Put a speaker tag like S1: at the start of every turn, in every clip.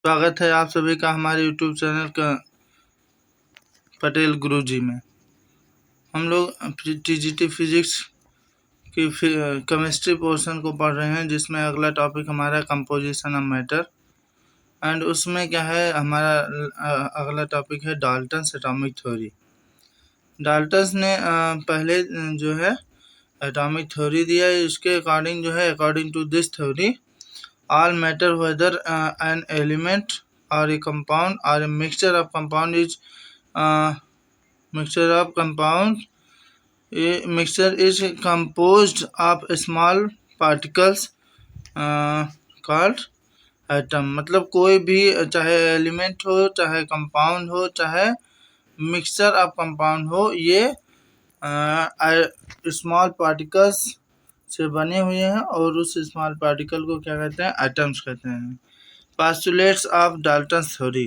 S1: स्वागत है आप सभी का हमारे YouTube चैनल का पटेल गुरुजी में। हम लोग टीजीटी फिजिक्स की केमिस्ट्री पोर्शन को पढ़ रहे हैं, जिसमें अगला टॉपिक हमारा कंपोजिशन ऑफ मैटर एंड उसमें क्या है, हमारा अगला टॉपिक है डाल्टन्स एटॉमिक थ्योरी। डाल्टन्स ने पहले जो है एटॉमिक थ्योरी दिया है। इसके अकॉर्डिंग जो है, according to this theory all matter whether an element or a compound or a mixture of compound is mixture is composed of small particles called atom। मतलब कोई भी चाहे एलिमेंट हो, चाहे कंपाउंड हो, चाहे मिक्सचर ऑफ कंपाउंड हो, ये स्मॉल पार्टिकल्स से बने हुए हैं और उस स्मॉल पार्टिकल को क्या कहते हैं, एटम्स कहते हैं। Postulates of Dalton's theory.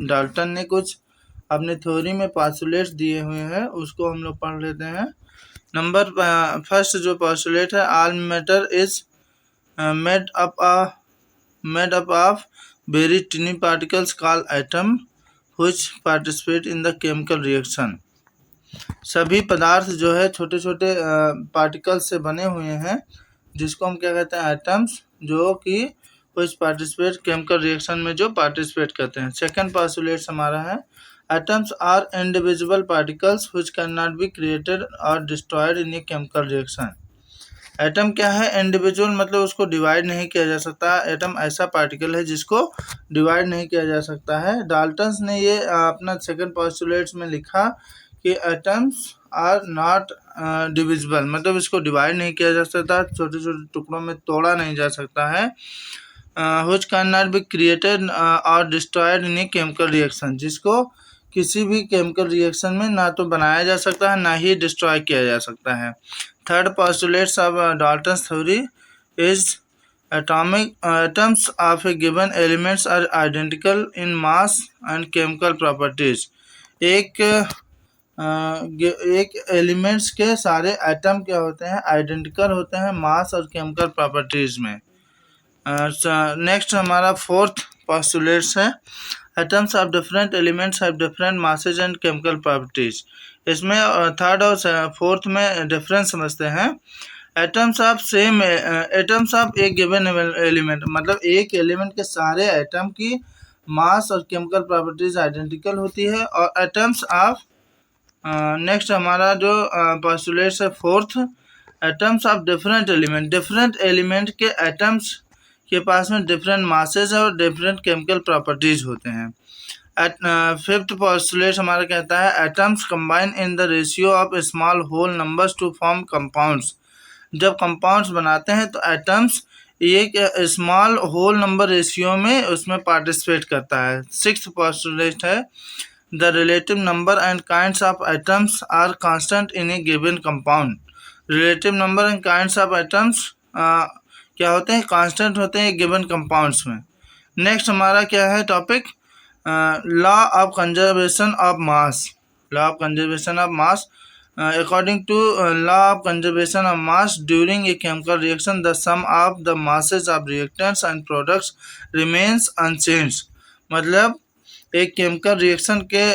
S1: Dalton ने कुछ अपने थ्योरी में पास्टुलेट्स दिए हुए हैं, उसको हम लोग पढ़ लेते हैं। नंबर फर्स्ट जो पास्टुलेट है, all matter is made up of very टिनी particles called atom which participate in the chemical reaction. सभी पदार्थ जो है छोटे छोटे पार्टिकल्स से बने हुए हैं, जिसको हम क्या कहते हैं, एटम्स, जो कि कुछ पार्टिसिपेट केमिकल रिएक्शन में जो पार्टिसिपेट करते हैं। सेकंड पास्टुलेट हमारा है, atoms are individual particles which can not be created और destroyed in a chemical reaction. Atom क्या है, इंडिविजुअल, मतलब उसको डिवाइड नहीं किया जा सकता। एटम ऐसा पार्टिकल है जिसको डिवाइड नहीं किया जा सकता है। डाल्टन्स ने ये अपना सेकंड पास्टुलेट्स में लिखा कि एटम्स आर नॉट डिविजिबल, मतलब इसको डिवाइड नहीं किया जा सकता, छोटे छोटे टुकड़ों में तोड़ा नहीं जा सकता है। Which can not be created और destroyed in a chemical reaction, जिसको किसी भी केमिकल रिएक्शन में ना तो बनाया जा सकता है, ना ही डिस्ट्रॉय किया जा सकता है। Third postulates of Dalton's theory is atoms of a given elements are identical in mass and chemical properties। एक एलिमेंट्स के सारे एटम क्या होते हैं, आइडेंटिकल होते हैं मास और केमिकल प्रॉपर्टीज में। नेक्स्ट हमारा फोर्थ पास्टुलेट्स है, atoms of different elements have different masses and chemical properties. इसमें थर्ड और फोर्थ में डिफरेंस समझते हैं। एटम्स ऑफ एक गिवन एलिमेंट, मतलब एक एलिमेंट के सारे एटम की मास और केमिकल प्रॉपर्टीज आइडेंटिकल होती है। और एटम्स ऑफ नेक्स्ट हमारा जो पास्टुलेट्स है fourth, atoms of different element के एटम्स के पास में डिफरेंट मासेज और डिफरेंट केमिकल प्रॉपर्टीज होते हैं। फिफ्थ पोस्टुलेट हमारा कहता है, atoms combine in the ratio of small whole numbers to form compounds. जब कंपाउंड्स बनाते हैं तो एटम्स एक स्मॉल होल नंबर रेशियो में उसमें पार्टिसिपेट करता है। सिक्स्थ पोस्टुलेट है, the relative number and kinds of atoms are constant in a given compound. Relative number and kinds of atoms क्या होते हैं, कांस्टेंट होते हैं गिवन कंपाउंड्स में। नेक्स्ट हमारा क्या है topic, law of conservation of mass. Law of conservation of mass, according to law of conservation of mass during a chemical reaction, the sum of the masses of reactants and products remains unchanged। मतलब एक chemical reaction के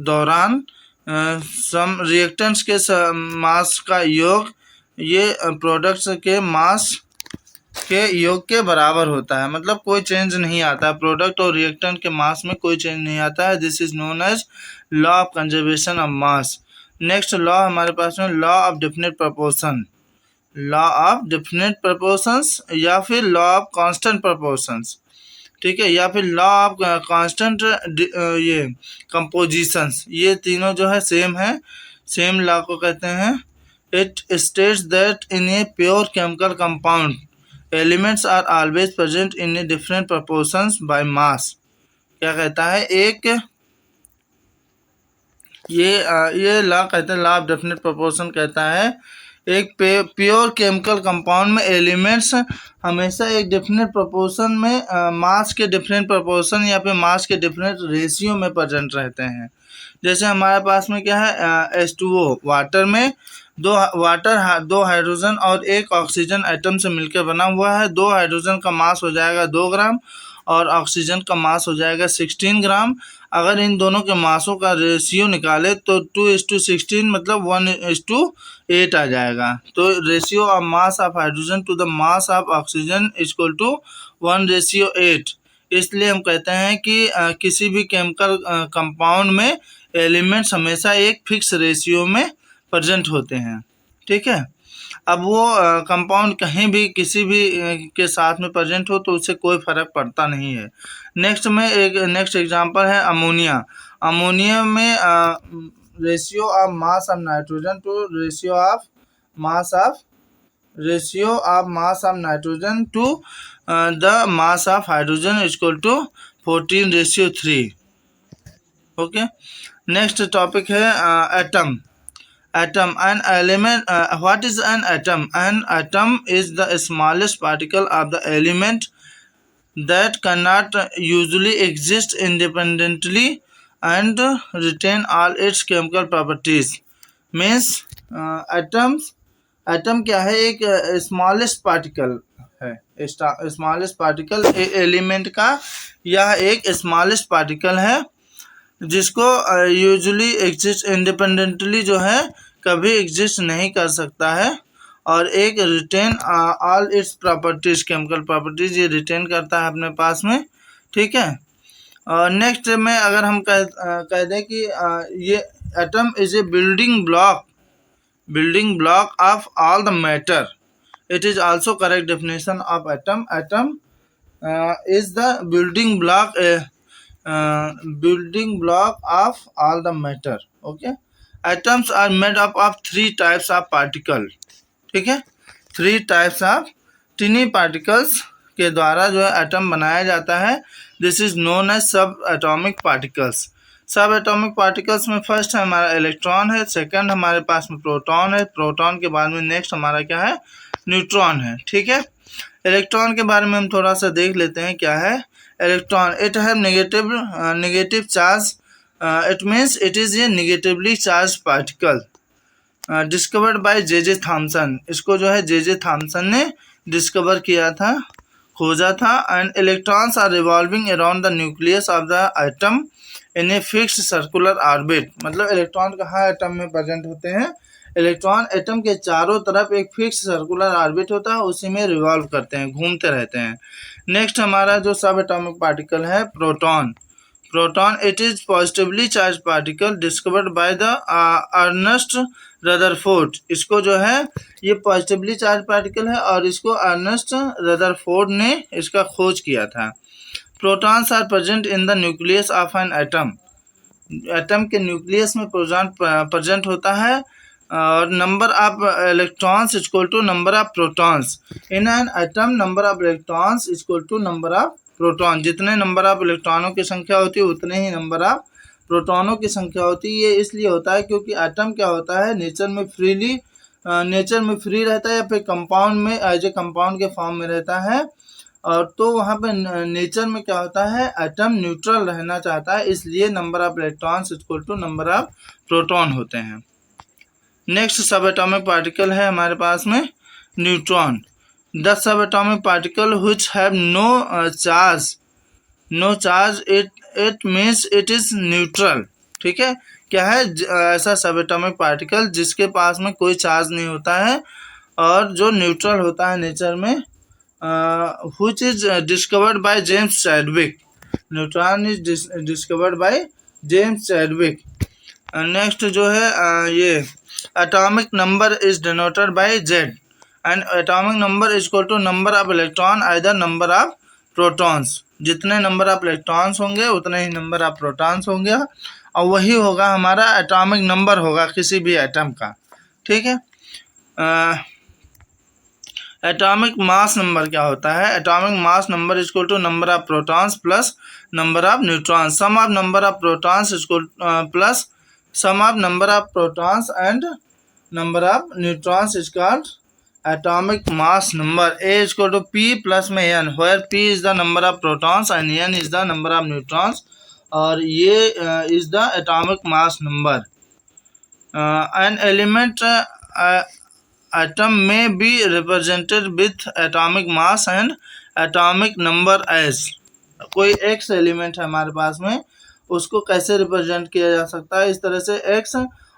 S1: दौरान सम reactants के मास का योग ये products के मास के योग के बराबर होता है, मतलब कोई चेंज नहीं आता है, प्रोडक्ट और रिएक्टेंट के मास में कोई चेंज नहीं आता है। This is known as law of conservation of mass. Next law हमारे पास में law of definite proportion. Law of definite proportions या फिर लॉ ऑफ कांस्टेंट प्रोपोर्शंस, ठीक है, या फिर लॉ ऑफ कांस्टेंट ये कंपोजिशंस, ये तीनों जो है सेम है, सेम लॉ को कहते हैं। It states that in a pure chemical compound elements are always present in a different proportions by mass. क्या कहता है, एक ये लॉ कहते हैं, लॉ ऑफ डेफिनेट प्रोपोर्शन कहता है एक प्योर केमिकल कंपाउंड में एलिमेंट्स हमेशा एक डिफरेंट प्रोपोर्शन में मास के डिफरेंट प्रोपोर्शन या फिर मास के डिफरेंट रेशियो में प्रेजेंट रहते हैं। जैसे हमारे पास में क्या है, H2O, वाटर में दो हाइड्रोजन और एक ऑक्सीजन एटम से मिलकर बना हुआ है। 2 हाइड्रोजन का मास हो जाएगा 2 ग्राम और ऑक्सीजन का मास हो जाएगा 16 ग्राम। अगर इन दोनों के मासों का रेशियो निकाले तो 2:16 मतलब 1:8 आ जाएगा। तो ratio of mass of hydrogen to the mass of oxygen equal to 1:8। इसलिए हम कहते हैं कि किसी भी केमिकल कंपाउंड में एलिमेंट्स हमेशा एक फिक्स रेशियो में प्रेजेंट होते हैं। ठीक है, अब वो कंपाउंड कहीं भी किसी भी के साथ में प्रेजेंट हो तो उससे कोई फर्क पड़ता नहीं है। नेक्स्ट एग्जांपल है अमोनिया। अमोनिया में ratio of mass of nitrogen to ratio of mass of nitrogen to the mass of hydrogen equal to 14:3। Okay, next topic है atom. Atom, an element. What is an atom? An atom is the smallest particle of the element that cannot usually exist independently and retain all its chemical properties. Means atom क्या है? एक smallest particle है। smallest particle element का यह एक smallest particle है जिसको usually exist independently जो है कभी एग्जिस्ट नहीं कर सकता है, और एक retain all its properties, chemical properties ये रिटेन करता है अपने पास में। ठीक है, और नेक्स्ट में अगर हम कह दें कि ये atom is a building block of all the matter, it is also correct definition of atom. Atom is the building block of all the matter. Okay, atoms are made up of 3 types of particle. ठीक है, 3 types of tiny particles के द्वारा जो है atom बनाया जाता है। This is known as सब एटॉमिक पार्टिकल्स। सब एटॉमिक पार्टिकल्स में फर्स्ट हमारा इलेक्ट्रॉन है, सेकंड हमारे पास में प्रोटॉन है, प्रोटॉन के बाद में नेक्स्ट हमारा क्या है? न्यूट्रॉन है। ठीक है, इलेक्ट्रॉन के बारे में हम थोड़ा सा देख लेते हैं क्या है electron. It have negative charge, it means it is a negatively charge particle discovered by J Thomson. इसको जो है जे थॉमसन ने डिस्कवर किया था, खोजा था। And electrons are revolving around the nucleus of the atom in a fixed circular orbit. मतलब electron कहाँ एटम में प्रेजेंट होते हैं? इलेक्ट्रॉन एटम के चारों तरफ एक फिक्स सर्कुलर ऑर्बिट होता है, उसी में रिवॉल्व करते हैं, घूमते रहते हैं। नेक्स्ट हमारा जो सब एटॉमिक पार्टिकल है proton. It is positively charged particle discovered by the Ernest Rutherford. इसको जो है ये पॉजिटिवली चार्ज पार्टिकल है और इसको अर्नेस्ट रदरफोर्ड ने इसका खोज किया था। Protons are present in the nucleus of an atom. Atom के न्यूक्लियस में प्रेजेंट होता है, और number of electrons equal to number of protons in an atom. Number of electrons equal to number of proton. जितने number of इलेक्ट्रॉनों की संख्या होती है उतने ही नंबर ऑफ प्रोटॉनों की संख्या होती है। ये इसलिए होता है क्योंकि एटम क्या होता है? नेचर में फ्री रहता है, या फिर कंपाउंड में एज ए कंपाउंड के फॉर्म में रहता है। और तो वहाँ पे नेचर में क्या होता है? एटम न्यूट्रल रहना चाहता है, इसलिए number of electrons equal to number of proton होते हैं। नेक्स्ट सब एटॉमिक पार्टिकल है हमारे पास में न्यूट्रॉन। द सब atomic particle which have no charge it means it is neutral. ठीक है, क्या है? ऐसा सब एटॉमिक पार्टिकल जिसके पास में कोई चार्ज नहीं होता है और जो न्यूट्रल होता है नेचर में, which is discovered by James Chadwick. Neutron is discovered by James Chadwick. Next जो है ये atomic number is denoted by Z, and atomic number is equal to number of electron either number of protons। जितने number of electrons होंगे उतने ही number of protons होंगे, और वही होगा हमारा एटॉमिक नंबर होगा किसी भी एटम का। ठीक है, एटॉमिक मास नंबर क्या होता है? Atomic mass number is equal to number of protons plus number of neutrons. Sum of number of protons is equal plus sum of number of protons and number of neutrons is called atomic mass number. A is equal to P plus में n, where P is the number of protons and n is the number of neutrons, और ये is the atomic mass number. An element atom may be represented with atomic mass and atomic number as। कोई x element है हमारे पास में, उसको कैसे represent किया जा सकता है, इस तरह से एक्स,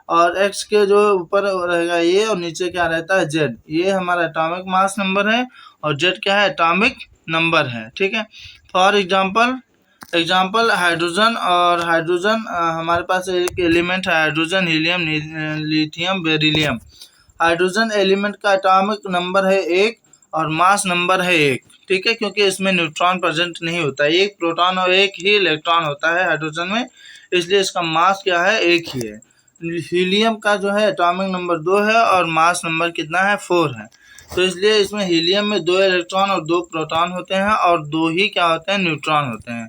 S1: और एक्स के जो ऊपर रहेगा ये, और नीचे क्या रहता है जेड, ये हमारा एटॉमिक मास नंबर है, और जेड क्या है, एटॉमिक नंबर है। ठीक है, फॉर एग्जाम्पल हाइड्रोजन, और हाइड्रोजन हमारे पास एक एलिमेंट है hydrogen, helium, lithium, beryllium. Hydrogen element का एटॉमिक नंबर है 1 और मास नंबर है 1। ठीक है, क्योंकि इसमें न्यूट्रॉन प्रेजेंट नहीं होता है, एक प्रोटॉन और एक ही इलेक्ट्रॉन होता है हाइड्रोजन में, इसलिए इसका मास क्या है, 1 ही है। हीलियम का जो है एटॉमिक नंबर 2 है और मास नंबर कितना है, 4 है। तो इसलिए इसमें हीलियम में 2 इलेक्ट्रॉन और 2 प्रोटॉन होते हैं, और 2 ही क्या होते हैं, न्यूट्रॉन होते हैं।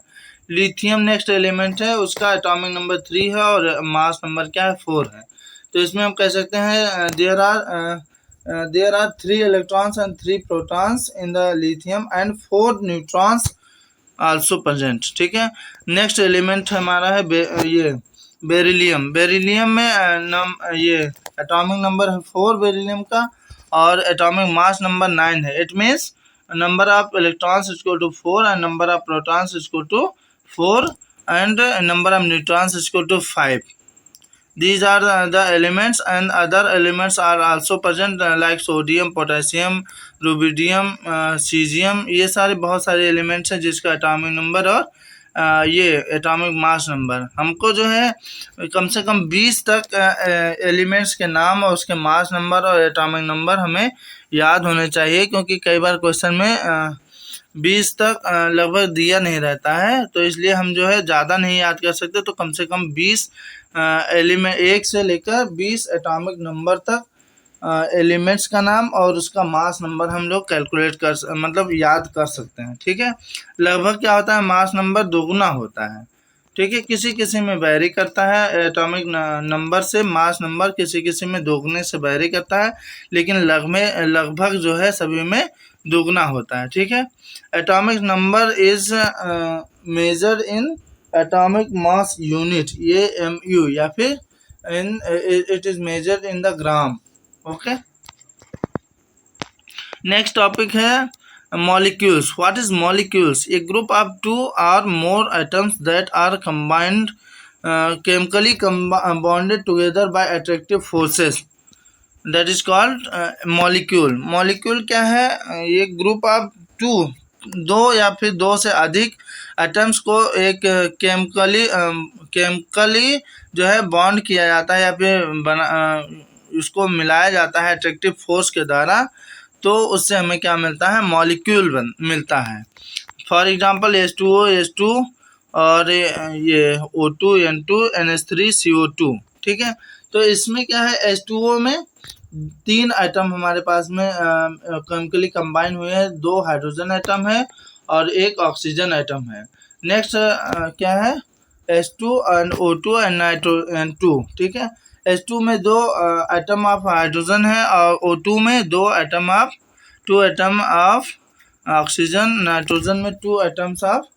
S1: लिथियम नेक्स्ट एलिमेंट है, उसका एटॉमिक नंबर 3 है और मास नंबर क्या है, 4 है। तो इसमें हम कह सकते हैं there are 3 electrons and 3 protons in the lithium and 4 neutrons also present. ठीक है, नेक्स्ट एलिमेंट हमारा है ये बेरिलियम। बेरिलियम में ये एटॉमिक नंबर है 4 बेरिलियम का, और एटॉमिक मास नंबर 9 है। It means number of electrons is equal to 4 and number of protons is equal to 4 and number of neutrons is equal to 5. These are the elements, and other elements are also present like sodium, potassium, rubidium, cesium। ये सारे बहुत सारे elements हैं जिसका atomic number और ये atomic mass number, हमको जो है कम से कम 20 तक एलिमेंट्स के नाम और उसके मास नंबर और एटॉमिक नंबर हमें याद होने चाहिए, क्योंकि कई बार क्वेश्चन में 20 तक लगभग दिया नहीं रहता है, तो इसलिए हम जो है ज़्यादा नहीं याद कर सकते, तो कम से कम 20 एलिमेंट, 1 से लेकर 20 एटॉमिक नंबर तक एलिमेंट्स का नाम और उसका मास नंबर हम लोग कैलकुलेट मतलब याद कर सकते हैं। ठीक है, लगभग क्या होता है, मास नंबर दोगुना होता है। ठीक है, किसी किसी में वेरी करता है एटॉमिक नंबर से मास नंबर, किसी किसी में दोगुने से वेरी करता है, लेकिन लगभग जो है सभी में दोगुना होता है। ठीक है, atomic number is measured in atomic mass unit, ये MU, या फिर it is measured in the gram. Okay, next topic है molecules. What is molecules? A group of 2 or more atoms that are combined chemically bonded together by attractive forces, that is called molecule. molecule क्या है, ये group of 2, 2 या फिर 2 से अधिक atoms को एक केमिकली जो है बॉन्ड किया जाता है, या फिर उसको मिलाया जाता है अट्रैक्टिव फोर्स के द्वारा, तो उससे हमें क्या मिलता है, मॉलिक्यूल मिलता है। फॉर एग्जांपल H2O H2 और ये O2 N2 NH3 CO2। ठीक है, तो इसमें क्या है, H2O में 3 आइटम हमारे पास में केमिकली कंबाइन हुए हैं, 2 हाइड्रोजन आइटम है और 1 ऑक्सीजन आइटम है। नेक्स्ट क्या है, H2 and O2 and N2। ठीक है, H2 में 2 आइटम ऑफ हाइड्रोजन है और O2 में 2 आइटम ऑफ ऑक्सीजन, नाइट्रोजन में 2 आइटम्स ऑफ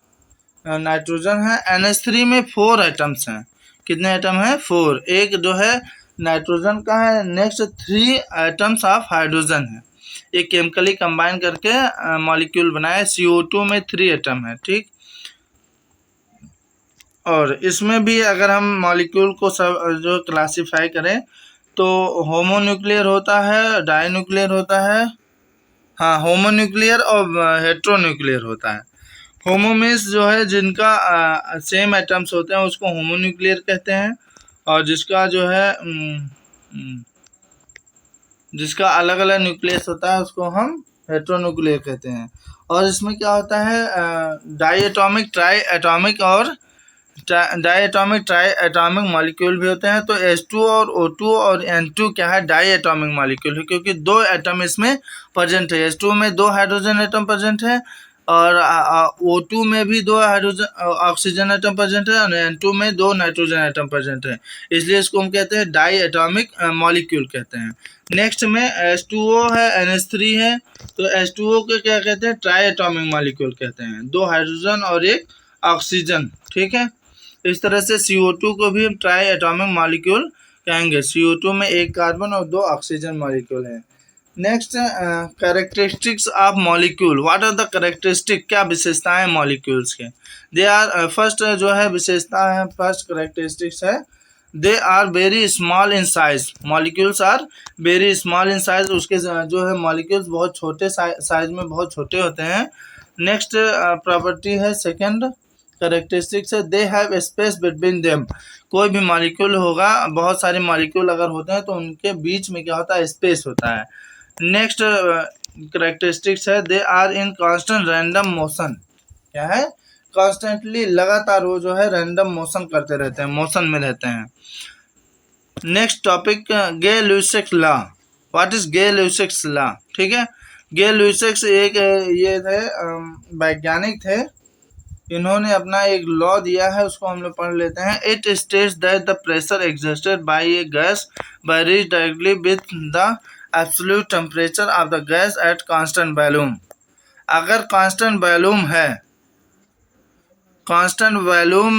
S1: नाइट्रोजन है। NH3 में 4 आइटम्स हैं, कितने आइटम हैं, 4, एक जो है नाइट्रोजन का है, नेक्स्ट 3 आइटम्स ऑफ हाइड्रोजन है। ये केमिकली कंबाइन करके मॉलिक्यूल बनाए। CO2 में 3 आइटम है। ठीक, और इसमें भी अगर हम मॉलिक्यूल को सब जो क्लासिफाई करें तो होमोन्यूक्लियर होता है, डाइन्यूक्लियर होता है, हाँ होमोन्यूक्लियर और हेट्रोन्यूक्लियर होता है। होमो मीन्स जो है जिनका सेम एटम्स होते हैं उसको होमोन्यूक्लियर कहते हैं, और जिसका जो है जिसका अलग अलग न्यूक्लियस होता है उसको हम हेट्रोन्यूक्लियर कहते हैं। और इसमें क्या होता है, डाई एटॉमिक, ट्राई एटॉमिक और diatomic, triatomic molecule भी होते हैं। तो H2 और O2 और N2 क्या है, डाई एटॉमिक मॉलिक्यूल है, क्योंकि 2 एटम इसमें प्रेजेंट है। H2 में 2 हाइड्रोजन एटम प्रेजेंट है, और O2 में भी 2 हाइड्रोजन ऑक्सीजन एटम प्रेजेंट है, और N2 में 2 नाइट्रोजन एटम प्रेजेंट है, इसलिए इसको हम कहते हैं डाई एटॉमिक मॉलिक्यूल कहते हैं। नेक्स्ट में H2O है, NH3 है, तो H2O के क्या कहते हैं, ट्राई एटॉमिक मॉलिक्यूल कहते हैं, 2 हाइड्रोजन और 1 ऑक्सीजन। ठीक है, इस तरह से CO2 को भी हम ट्राई एटॉमिक मॉलिक्यूल कहेंगे। CO2 में 1 कार्बन और 2 ऑक्सीजन मॉलिक्यूल हैं। Next characteristics of molecule, what are the characteristic, क्या विशेषताएं मॉलिक्यूल्स के। दे आर, फर्स्ट जो है विशेषता है, फर्स्ट कैरेक्टरिस्टिक्स है, they are very small in size, molecules are very small in size, उसके जो है मॉलिक्यूल्स बहुत छोटे साइज में बहुत छोटे होते हैं। नेक्स्ट प्रॉपर्टी है, सेकेंड करेक्टरिस्टिक्स है, they have space between them, कोई भी मॉलिक्यूल होगा, बहुत सारे मॉलिक्यूल अगर होते हैं तो उनके बीच में क्या होता है, स्पेस होता है। नेक्स्ट करेक्टरिस्टिक्स है, they are in constant random motion, क्या है, कॉन्स्टेंटली लगातार वो जो है रैंडम मोशन करते रहते हैं, मोशन में रहते हैं। Next topic, Gay Lussac's law, what is Gay Lussac's law, ठीक है। गे लुइसेक्स एक ये थे वैज्ञानिक थे, इन्होंने अपना एक लॉ दिया है, उसको हम लोग पढ़ लेते हैं। It states that the pressure exerted by A gas varies directly with the absolute temperature of the gas at constant volume, अगर कांस्टेंट वॉल्यूम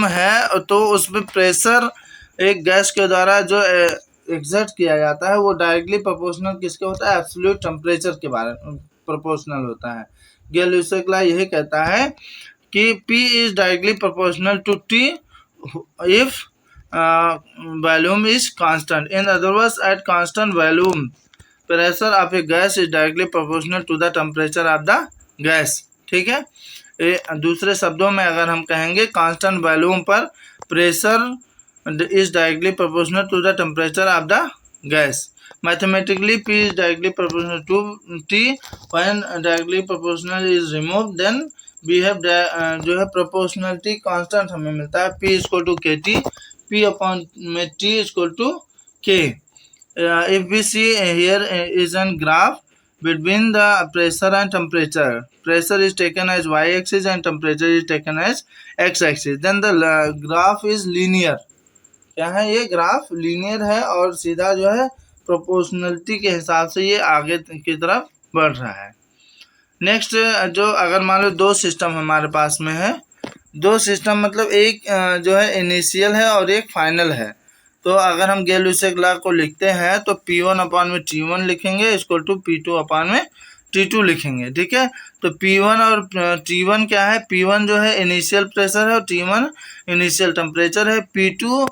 S1: है तो उसमें प्रेशर एक गैस के द्वारा जो एग्जर्ट किया जाता है वो डायरेक्टली प्रोपोर्शनल किसके होता है, एब्सोल्यूट टेम्परेचर के बारे में प्रोपोर्शनल होता है। गे-लुइसेक लॉ यही कहता है कि P is directly proportional to T if volume is constant, in other words at constant volume pressure of a gas is directly proportional to the temperature of the gas, ठीक है। दूसरे शब्दों में अगर हम कहेंगे कांस्टेंट वॉल्यूम पर pressure is directly proportional to the temperature of the gas. Mathematically, P is directly proportional to T. When directly proportional is removed, then we have जो है proportionality constant हमें मिलता है, P is equal to KT, P upon में T is equal to K. If we see here is an graph between the pressure and temperature. Pressure is taken as y-axis and temperature is taken as x-axis. Then the graph is linear. क्या है, ये graph linear है और सीधा जो है proportionality के हिसाब से ये आगे की तरफ बढ़ रहा है। नेक्स्ट, जो अगर मान लो दो सिस्टम हमारे पास में है, दो सिस्टम मतलब एक जो है इनिशियल है और एक फाइनल है, तो अगर हम गे-लुइसेक लॉ को लिखते हैं तो P1 अपान में T1 लिखेंगे इक्वल टू P2 अपान में T2 लिखेंगे, ठीक है। तो P1 और T1 क्या है, P1 जो है इनिशियल प्रेशर है और T1 इनिशियल टेम्परेचर है, P2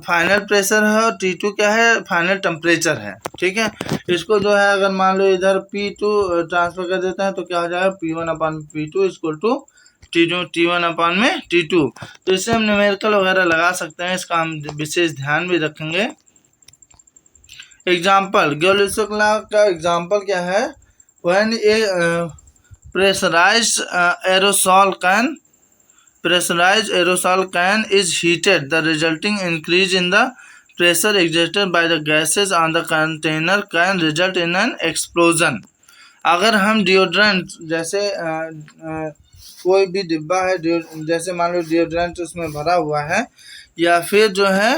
S1: फाइनल प्रेशर है और T2 क्या है, फाइनल टेम्परेचर है, ठीक है। इसको जो है अगर मान लो इधर P2 ट्रांसफर कर देते हैं तो क्या हो जाएगा, P1 upon P2 equal to T1 अपान में T2। तो इससे हम न्यूमेरिकल वगैरह लगा सकते हैं, इसका हम विशेष ध्यान भी रखेंगे। एग्जाम्पल, गे-लुइसेक लॉ का एग्जाम्पल क्या है, when a pressurized aerosol can is heated, the resulting increase in the pressure exerted by the gases on the container can result in an explosion. अगर हम डिओड्रेंट जैसे कोई भी डिब्बा है, जैसे मान लो डिओड्रेंट उसमें भरा हुआ है, या फिर जो है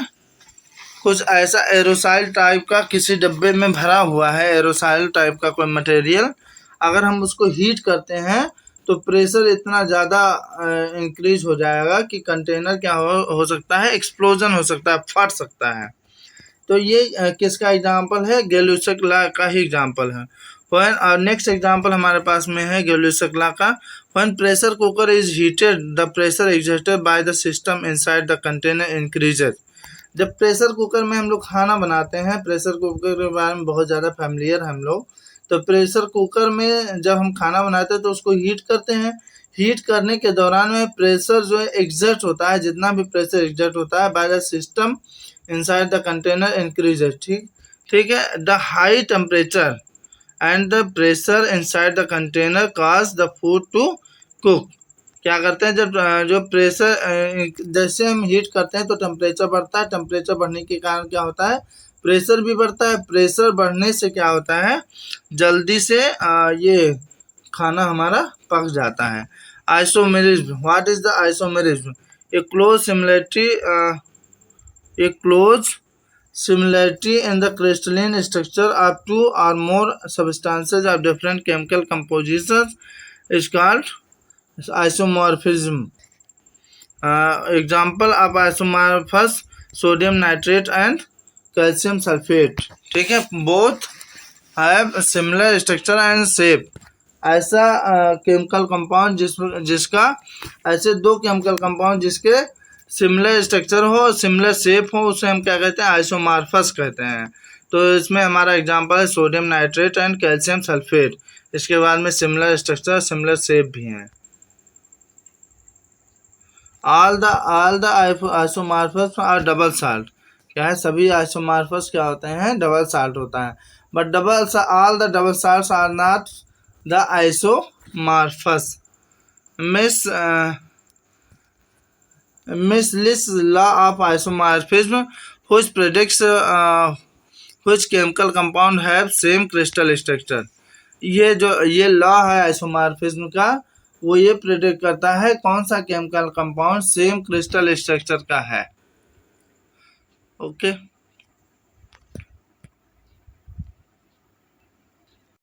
S1: कुछ ऐसा एरोसाइल टाइप का किसी डब्बे में भरा हुआ है, एरोसाइल टाइप का कोई मटेरियल, अगर हम उसको हीट करते हैं तो प्रेशर इतना ज़्यादा इंक्रीज हो जाएगा कि कंटेनर क्या हो सकता है, एक्सप्लोजन हो सकता है, फट सकता है। तो ये किसका एग्जांपल है, गे-लुइसेक लॉ का ही एग्जांपल है। व्हेन और नेक्स्ट एग्जांपल हमारे पास में है गे-लुइसेक लॉ का, when pressure cooker is heated the pressure exerted by the system inside the container increases. जब प्रेशर कुकर में हम लोग खाना बनाते हैं, प्रेशर कुकर के बारे में बहुत ज़्यादा फैमिलियर हम लोग, तो प्रेशर कुकर में जब हम खाना बनाते हैं तो उसको हीट करते हैं, हीट करने के दौरान में प्रेशर जो है एग्जर्ट होता है, जितना भी प्रेशर एग्जर्ट होता है by the system inside the container increases, ठीक है। The high temperature and the pressure inside the container cause the food to cook. क्या करते हैं, जब जो प्रेशर जैसे हम हीट करते हैं तो टेम्परेचर बढ़ता है, टेम्परेचर बढ़ने के कारण क्या होता है, प्रेशर भी बढ़ता है, प्रेशर बढ़ने से क्या होता है, जल्दी से ये खाना हमारा पक जाता है। Isomerism, what is the isomerism, A close similarity in the crystalline structure of two or more substances of different chemical compositions is called isomorphism. Example of isomorphous sodium nitrate and calcium sulphate, ठीक है। Both have similar structure and shape. ऐसा chemical compound जिसका ऐसे दो chemical compound जिसके similar structure हो, similar shape हो, उसे हम क्या कहते हैं? आइसोमॉर्फस कहते हैं। तो इसमें हमारा एग्जांपल है sodium nitrate and calcium sulphate. इसके बाद में सिमिलर स्ट्रक्चर, सिमिलर शेप भी हैं। All the isomorphous are double salt. क्या है? सभी आइसोमॉर्फस क्या होते हैं? डबल साल्ट होता है। But all the double salts are not the isomorphous. Miss Liss law of isomorphism, which predicts which chemical compound have same crystal structure। ये law है आइसोमॉर्फिज्म का, वो ये प्रेडिक्ट करता है कौन सा chemical compound same crystal structure का है। ओके।